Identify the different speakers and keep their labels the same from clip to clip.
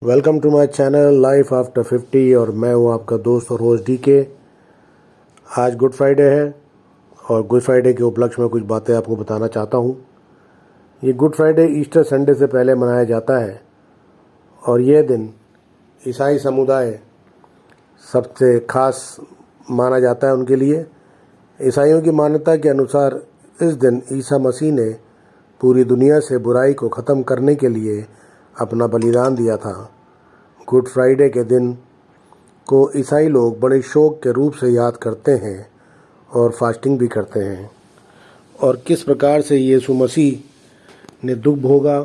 Speaker 1: Welcome to my channel life after 50 और मैं हूँ आपका दोस्त और होस्ट DK। आज गुड फ्राइडे है और गुड फ्राइडे के उपलक्ष्य में कुछ बातें आपको बताना चाहता हूँ। ये गुड फ्राइडे ईस्टर संडे से पहले मनाया जाता है और यह दिन ईसाई समुदाय सबसे खास माना जाता है उनके लिए। ईसाइयों की मान्यता के अनुसार इस दिन ईसा मसीह ने पूरी दुनिया से बुराई को ख़त्म करने के लिए अपना बलिदान दिया था। गुड फ्राइडे के दिन को ईसाई लोग बड़े शौक के रूप से याद करते हैं और फास्टिंग भी करते हैं और किस प्रकार से यीशु मसीह ने दुख भोगा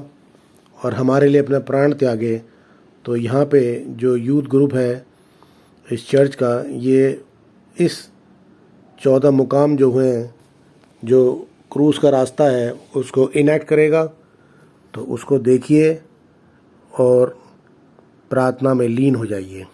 Speaker 1: और हमारे लिए अपना प्राण त्यागे। तो यहाँ पे जो यूथ ग्रुप है इस चर्च का, ये इस 14 मुकाम जो हुए हैं, जो क्रूस का रास्ता है, उसको इनैक्ट करेगा। तो उसको देखिए और प्रार्थना में लीन हो जाइए।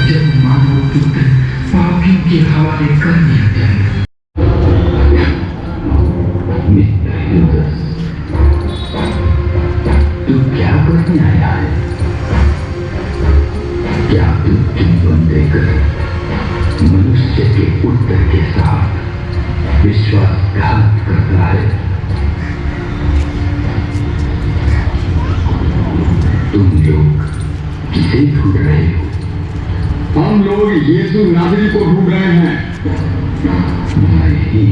Speaker 2: जब मानव पुत्र पापियों के हवाले कर दिया जाएगा। तू क्या करने आया है? क्या तू जीवन देकर मनुष्य के पुत्र के साथ विश्वासघात करता है? तुम लोग किसे ढूंढ रहे हो?
Speaker 3: हम लोग यीशु नासरी को ढूंढ रहे हैं।
Speaker 2: नहीं।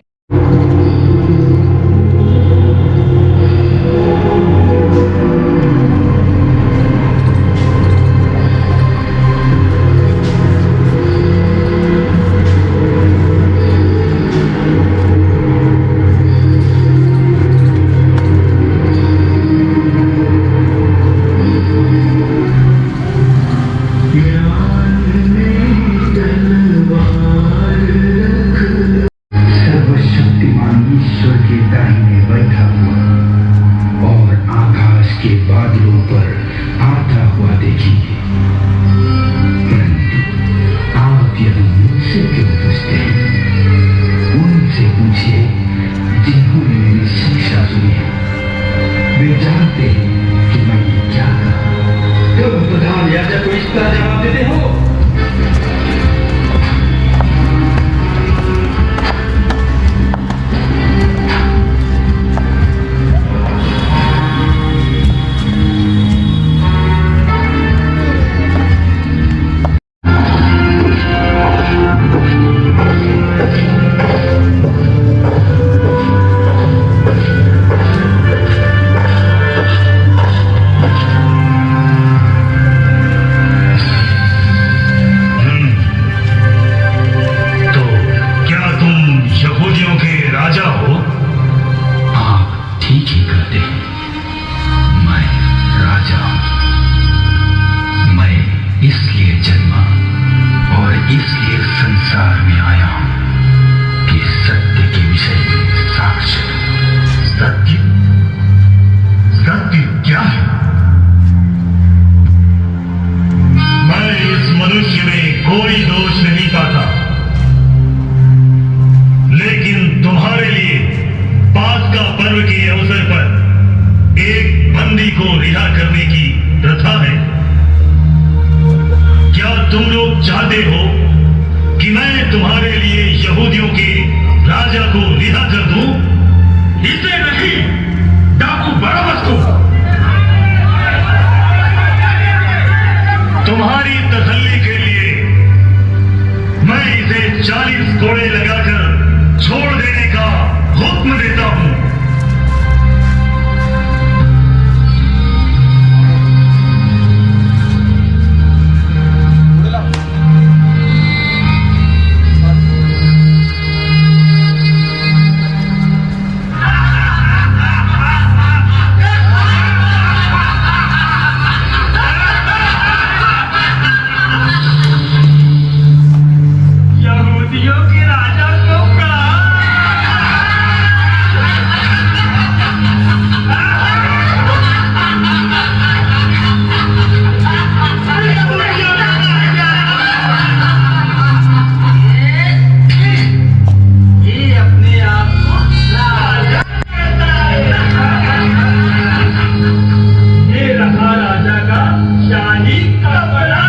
Speaker 4: 40 घोड़े लगाकर छोड़ देने का हुक्म देता हूं। यहूदियों के राजा को ये अपने आप को राजा कहता है। ये रहा राजा का शाही कपड़ा।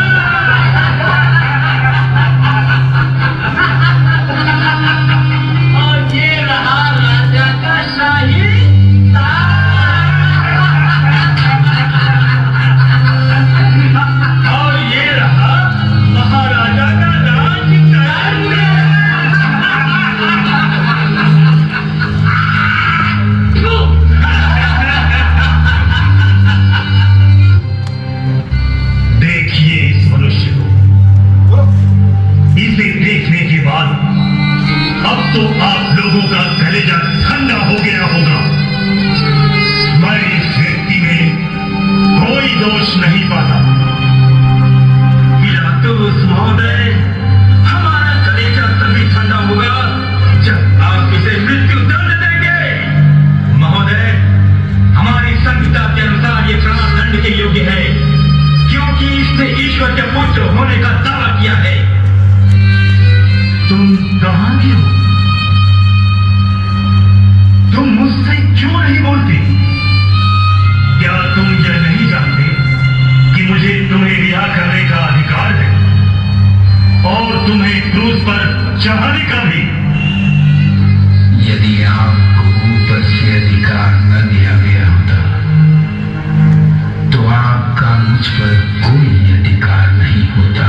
Speaker 4: और ये रहा राजा का शाही और ये रहा महाराजा का देखिए इस मनुष्य को। इसे देखने के बाद अब तो आप लोगों का कलेजा ठंडा हो गया होगा। मैं इस व्यक्ति में कोई दोष नहीं पाता। पिलातुस महोदय, हमारा कलेजा तभी ठंडा होगा जब आप इसे मृत्यु दंड देंगे। महोदय, हमारी संहिता के अनुसार ये प्राण दंड के योग्य है, क्योंकि इसने ईश्वर के पुत्र होने का दावा किया है। तुम कहां के हो? तुम मुझसे क्यों नहीं बोलते? क्या तुम यह नहीं जानते कि मुझे तुम्हें रिहा करने का अधिकार है और तुम्हें क्रूस पर चढ़ाने का भी?
Speaker 2: यदि आपको ऊपर से अधिकार न दिया गया होता तो आपका मुझ पर कोई अधिकार नहीं होता।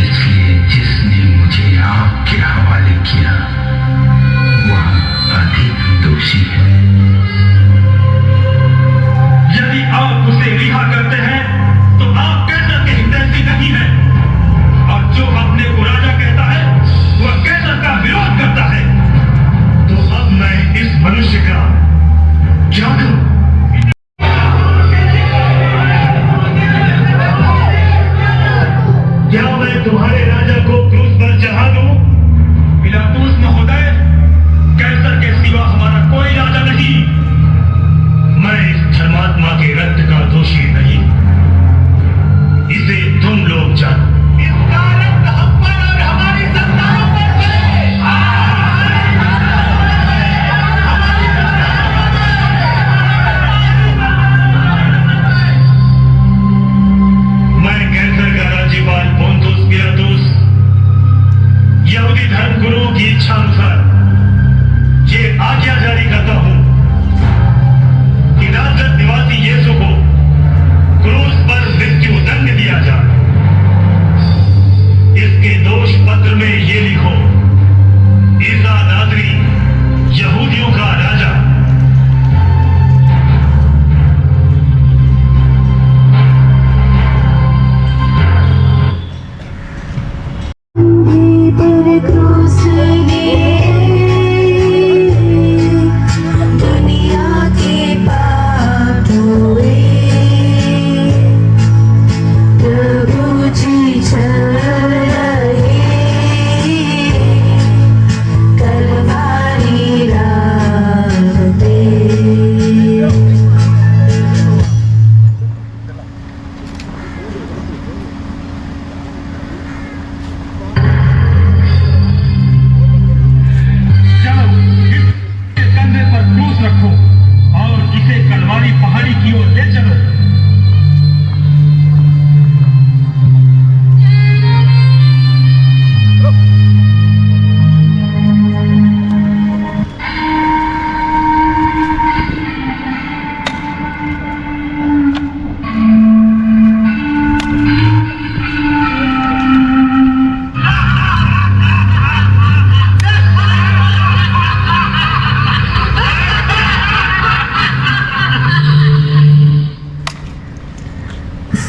Speaker 2: इसलिए जिसने मुझे आपके हवाले किया वह अधिक दोषी है।
Speaker 4: यदि आप उसे रिहा करते हैं तो आप कैसर के हितैषी नहीं हैं, और जो अपने को राजा कहता है वह कैसर का विरोध करता है। तो अब मैं इस मनुष्य का क्या करूं?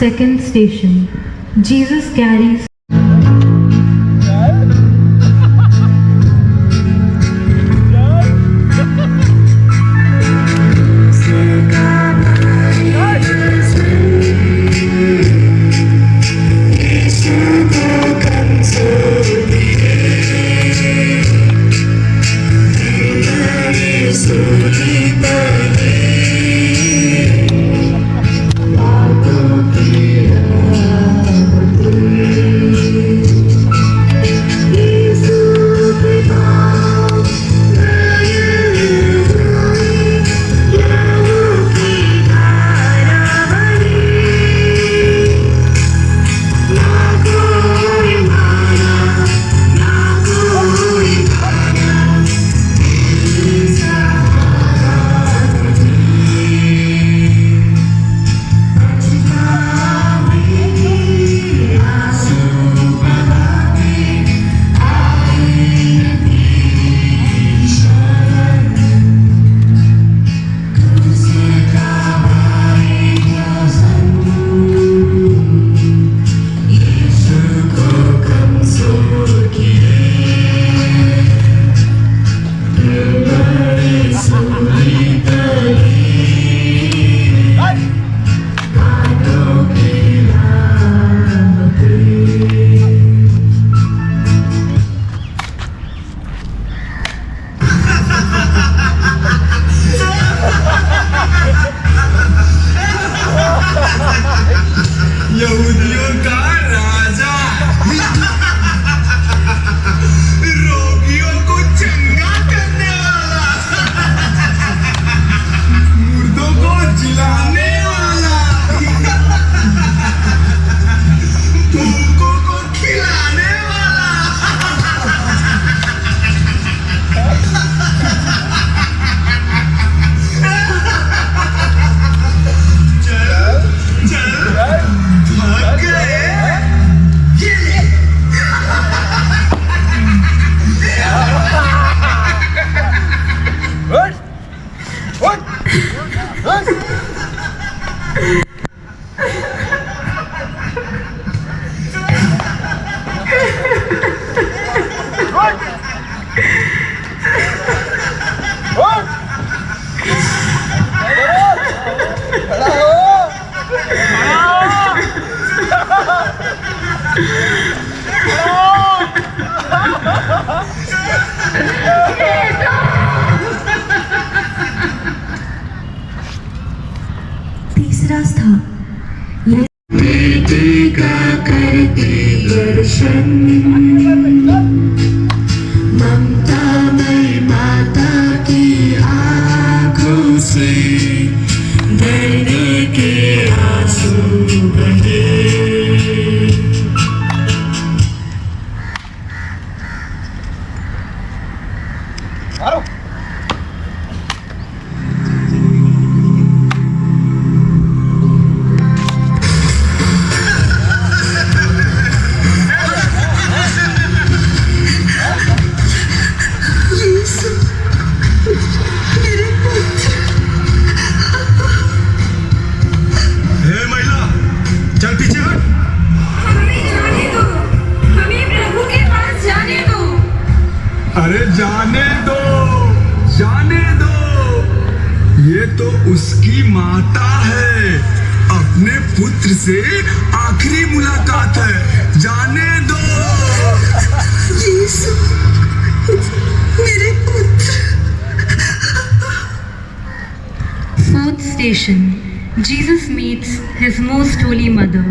Speaker 5: Second station. Jesus carries
Speaker 3: यहूदियों का राजा, रोगियों को चंगा करने वाला, मुर्दों को जिलाने वाला, भूखों को खिलाने वाला।
Speaker 6: तीसरा स्थान बेटे का करते दर्शन, ममता में माता की आंखों से दर्द के आंसू बहे।
Speaker 3: अरे जाने दो, जाने दो, ये तो उसकी माता है, अपने पुत्र से आखिरी मुलाकात है, जाने दो।
Speaker 6: यीशु, मेरे पुत्र।
Speaker 5: Fourth station. Jesus meets his most holy mother.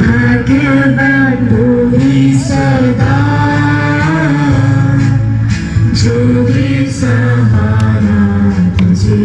Speaker 6: भाग्यवान होगी सदा, जो भी सहारा तुझे।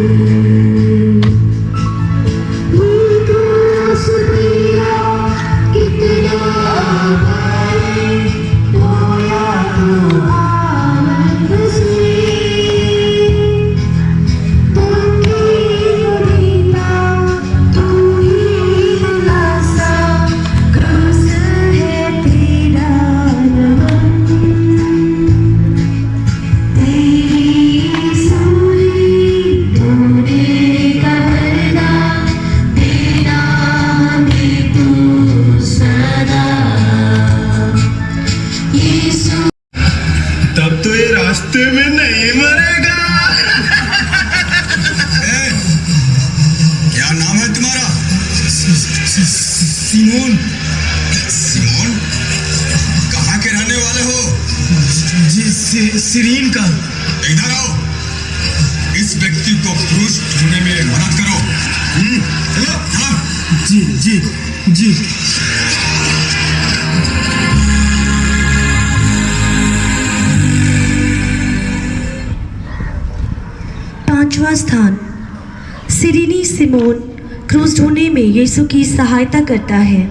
Speaker 3: कुत्ते में नहीं मरेगा। क्या नाम है तुम्हारा? सिमोन। सिमोन, कहाँ के रहने वाले हो? जी सिरीन का। इधर आओ, इस व्यक्ति को क्रूस ढूंढने में मदद करो। चलो चलो। जी जी जी।
Speaker 6: पांचवा स्थान, सिरिनी सिमोन क्रूस ढूंढने में यीशु की सहायता करता है।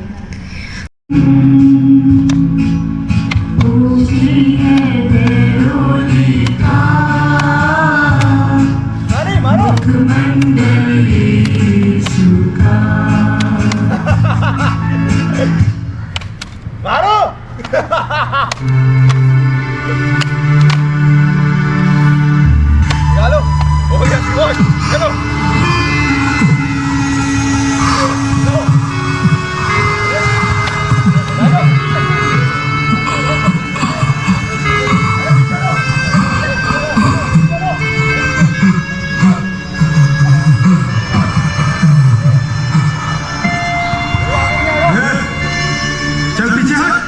Speaker 3: चल पीछे हट।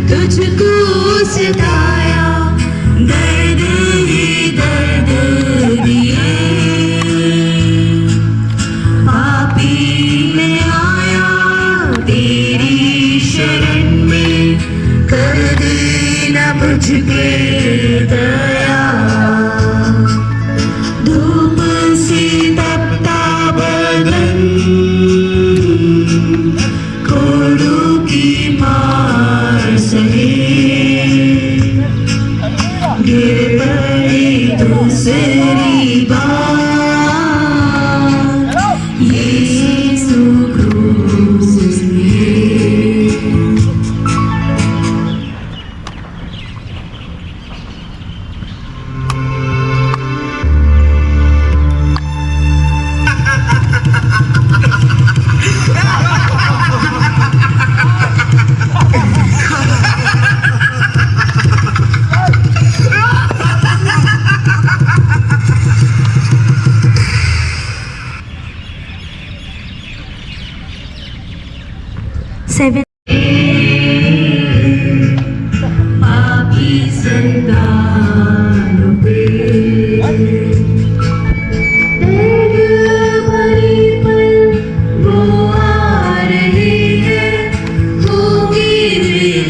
Speaker 6: तुझको सताया, दर्द ही दर्द दिए, पापी में आया तेरी शरण में, कर देना मुझ पे दया। धूप से तपता बदन, कोड़ों की मार सहे, गिर पड़े दूसरी बार, यीशु क्रूस में। सेवन पापी संतानों पे भरी पल वो आ रही है, होगी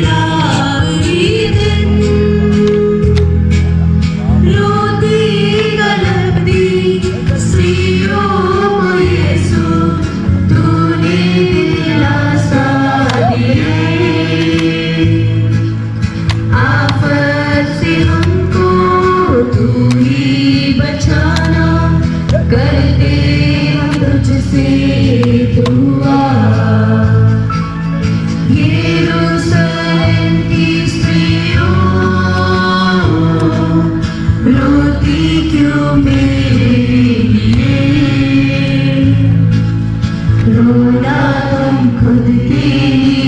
Speaker 6: लावरी दिन, रोती गलती स्त्रियों को यीशु तूने दिलासा दिए, आफत से हमको तू ही बचाना, करते हम तुझसे दुआ। यरूशलेम की स्त्रियों रोती क्यों मेरे लिए, रोना तुम खुद के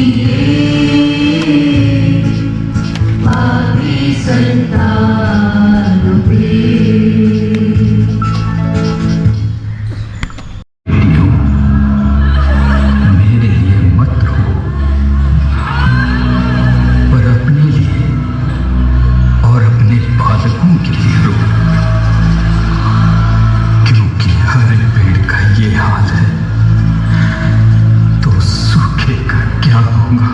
Speaker 6: लिए, पापी संतानों पे।
Speaker 2: मेरे लिए मत रो, पर अपने लिए और अपने बालकों के लिए रो, क्योंकि हर पेड़ का ये हाल है तो सूखे का क्या होगा।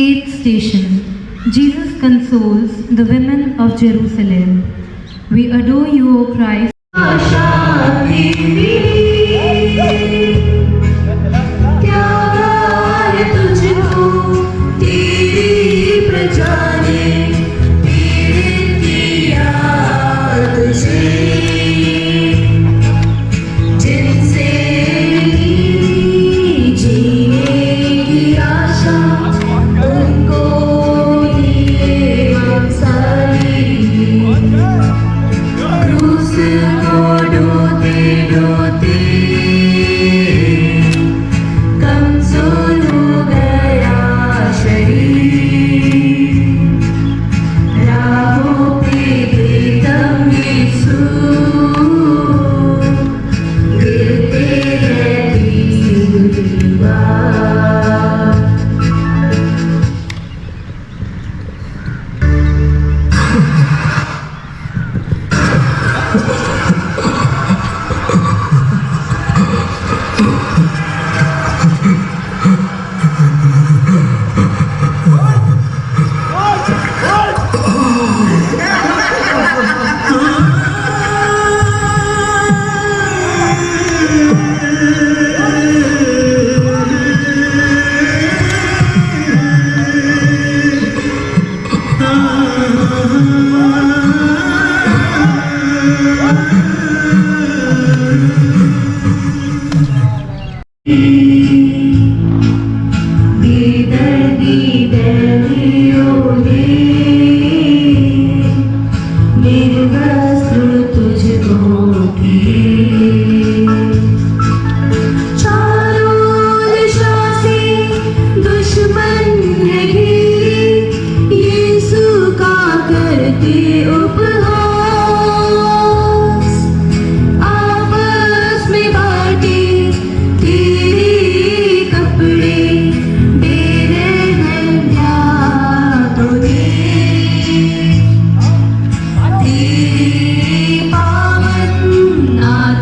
Speaker 5: Eighth station. Jesus consoles the women of Jerusalem. We adore you, O Christ.
Speaker 6: शांति मिली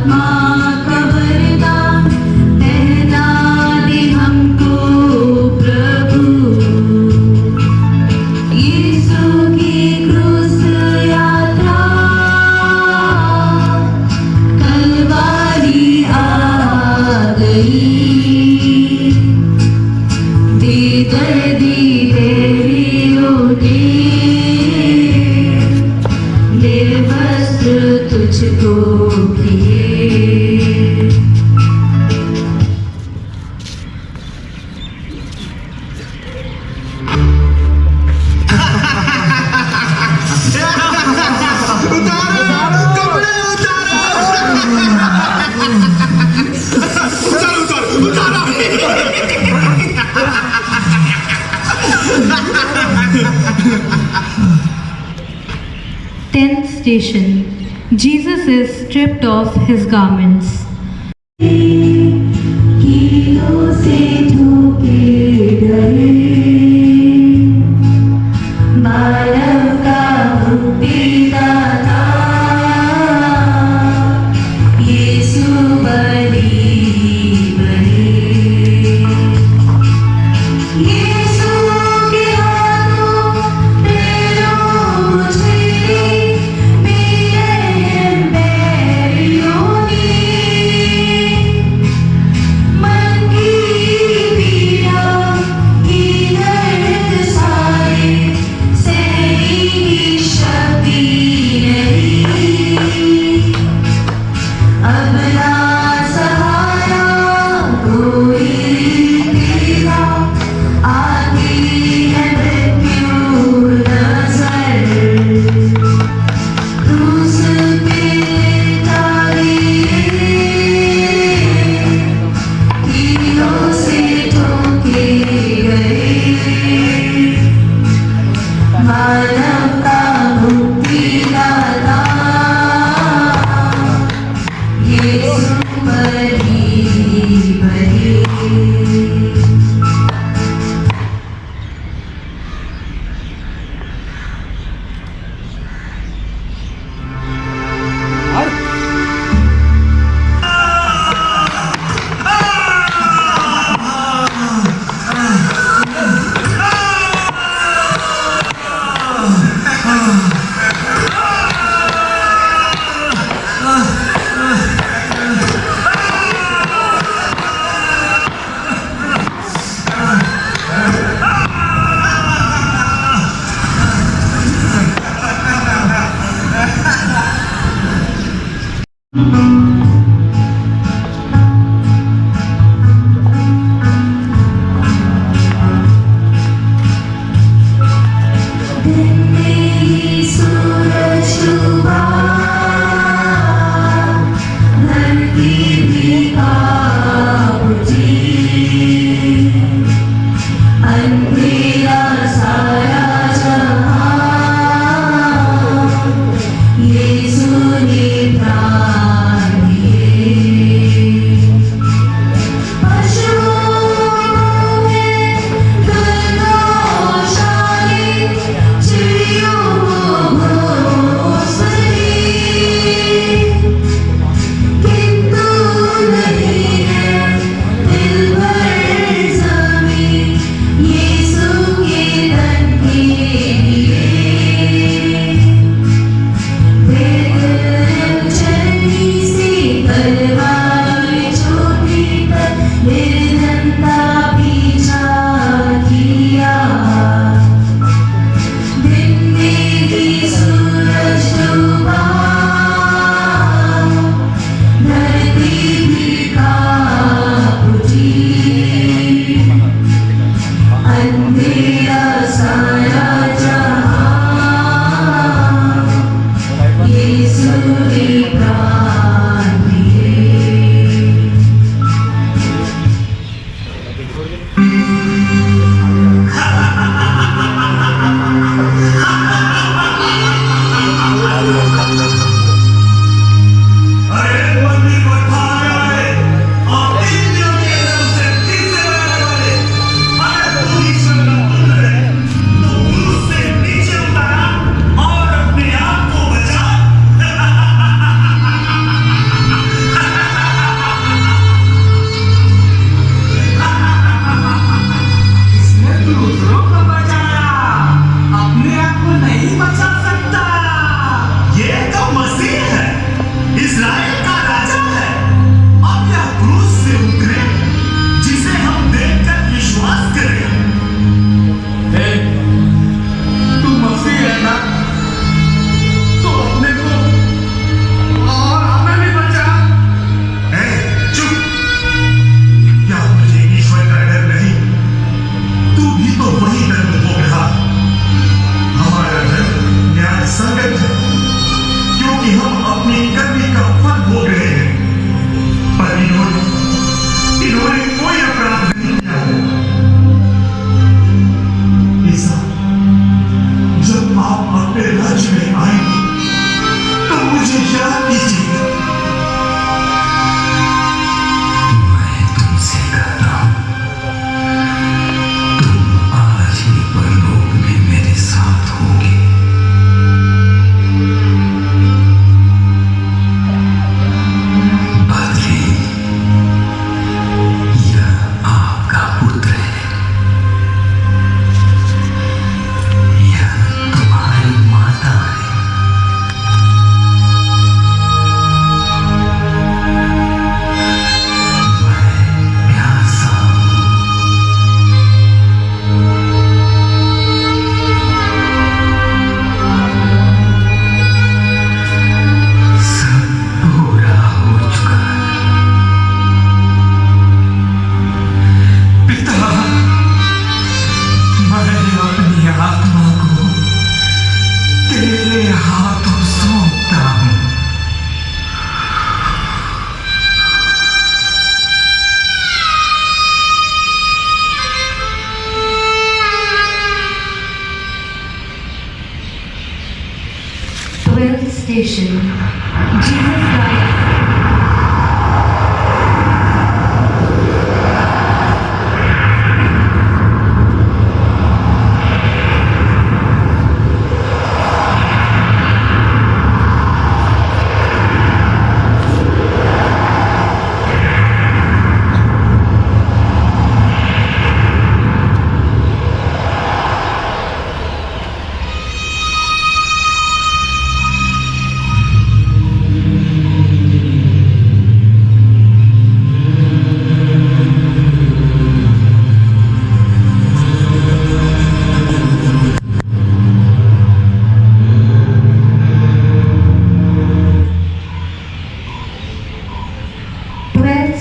Speaker 7: आत्मा का वरदान पहना दे हमको प्रभु। यीशु की क्रूस यात्रा कलवारी आ गई। दर्दी तेरी ओटे निर्वस्त्र तुझको किए।
Speaker 5: Tenth station. Jesus is stripped of his garments.
Speaker 7: कीलों से ठोके गए मानव का मुक्तिदाता यीशु बलि बने। यीशु के हाथों पैरों मुझे मेरे पैरों ने मन की पीड़ा की दर्द सारे सहने की शक्ति नहीं। अब ना सहारा कोई तेरा आती है मृत्यु नजर। क्रूस पे कीलों से ठोके गए मानव का मुक्तिदाता यीशु बलि बने। सूरज डूबा धरती भी कांप उठी। अंधेरा साया जहां यीशु ने प्राण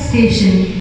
Speaker 5: station,